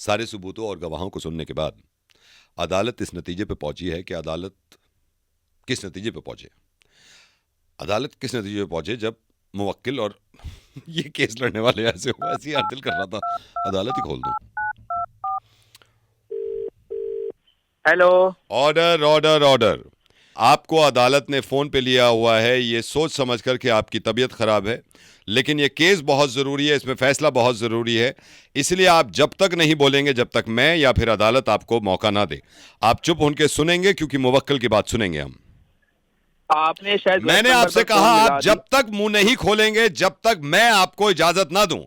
सारे सबूतों और गवाहों को सुनने के बाद अदालत इस नतीजे पर पहुंची है कि अदालत किस नतीजे पर पहुंचे जब मुवक्किल और ये केस लड़ने वाले ऐसे यार दिल कर रहा था अदालत ही खोल दूं। हेलो। Order order order. आपको अदालत ने फोन पे लिया हुआ है ये सोच समझकर कि आपकी तबीयत खराब है, लेकिन ये केस बहुत जरूरी है, इसमें फैसला बहुत जरूरी है, इसलिए आप जब तक नहीं बोलेंगे जब तक मैं या फिर अदालत आपको मौका ना दे। आप चुप होकर सुनेंगे क्योंकि मुवक्किल की बात सुनेंगे हम। आपने शायद मैंने आपसे कहा आप जब तक मुंह नहीं खोलेंगे जब तक मैं आपको इजाजत ना दूं।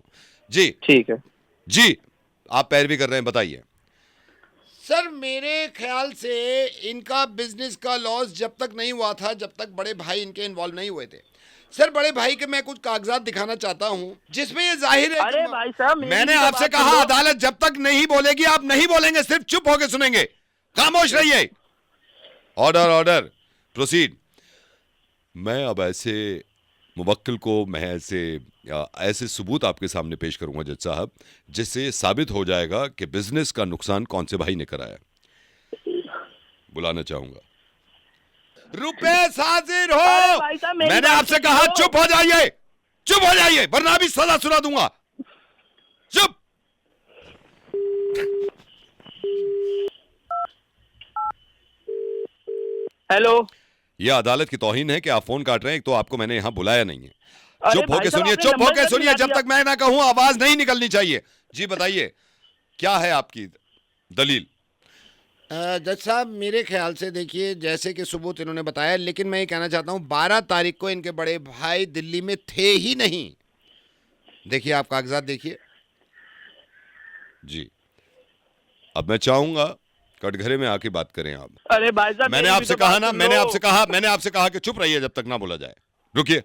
जी ठीक है जी, आप पैरवी कर रहे हैं, बताइए। सर मेरे ख्याल से इनका बिजनेस का लॉस जब तक नहीं हुआ था जब तक बड़े भाई इनके इन्वॉल्व नहीं हुए थे। सर बड़े भाई के मैं कुछ कागजात दिखाना चाहता हूं जिसमें ये जाहिर है। अरे भाई साहब मैंने आपसे कहा अदालत जब तक नहीं बोलेगी आप नहीं बोलेंगे, सिर्फ चुप होकर सुनेंगे, खामोश रहिए। Order order, proceed. मैं अब ऐसे मुवक्किल को मैं ऐसे सबूत आपके सामने पेश करूंगा जज साहब जिससे साबित हो जाएगा कि बिजनेस का नुकसान कौन से भाई ने कराया। बुलाना चाहूंगा। रुपेश हाजिर हो। मैंने आपसे कहा चुप हो जाइए, चुप हो जाइए वरना भी सजा सुना दूंगा। चुप। हेलो। यह अदालत की तौहीन है कि आप फोन काट रहे हैं, तो आपको मैंने यहां बुलाया नहीं है। चुप होके सुनिए, चुप होके सुनिए, जब तक मैं ना कहूं आवाज नहीं निकलनी चाहिए। जी बताइए क्या है आपकी दलील। जज साहब मेरे ख्याल से देखिए जैसे कि सबूत इन्होंने बताया, लेकिन मैं ये कहना चाहता हूं 12 तारीख को इनके बड़े भाई दिल्ली में थे ही नहीं। देखिए आप कागजात देखिए। जी अब मैं चाहूंगा कटघरे में आके बात करें आप। अरे भाई साहब मैंने आपसे कहा ना, मैंने आपसे कहा कि चुप रहिए जब तक ना बोला जाए। रुकिए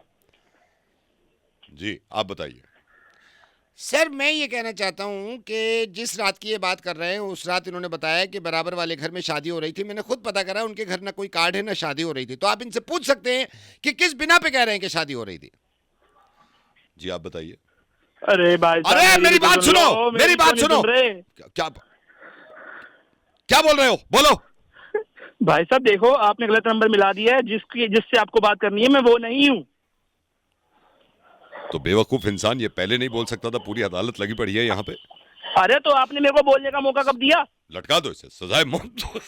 जी, आप बताइए। सर मैं ये कहना चाहता हूं कि जिस रात की ये बात कर रहे हैं उस रात इन्होंने बताया कि बराबर वाले घर में शादी हो रही थी। मैंने खुद पता करा उनके घर ना कोई कार्ड है ना शादी हो रही थी। तो आप इनसे पूछ सकते हैं कि किस बिना पे कह रहे हैं कि शादी हो रही थी। जी आप बताइए। अरे भाई साहब अरे मेरी बात सुनो, मेरी बात सुनो। क्या क्या बोल रहे हो, बोलो। भाई साहब देखो आपने गलत नंबर मिला दिया है, जिससे आपको बात करनी है मैं वो नहीं हूँ। तो बेवकूफ इंसान ये पहले नहीं बोल सकता था, पूरी अदालत लगी पड़ी है यहाँ पे। अरे तो आपने मेरे को बोलने का मौका कब दिया। लटका दो इसे, सजाए मौत दो।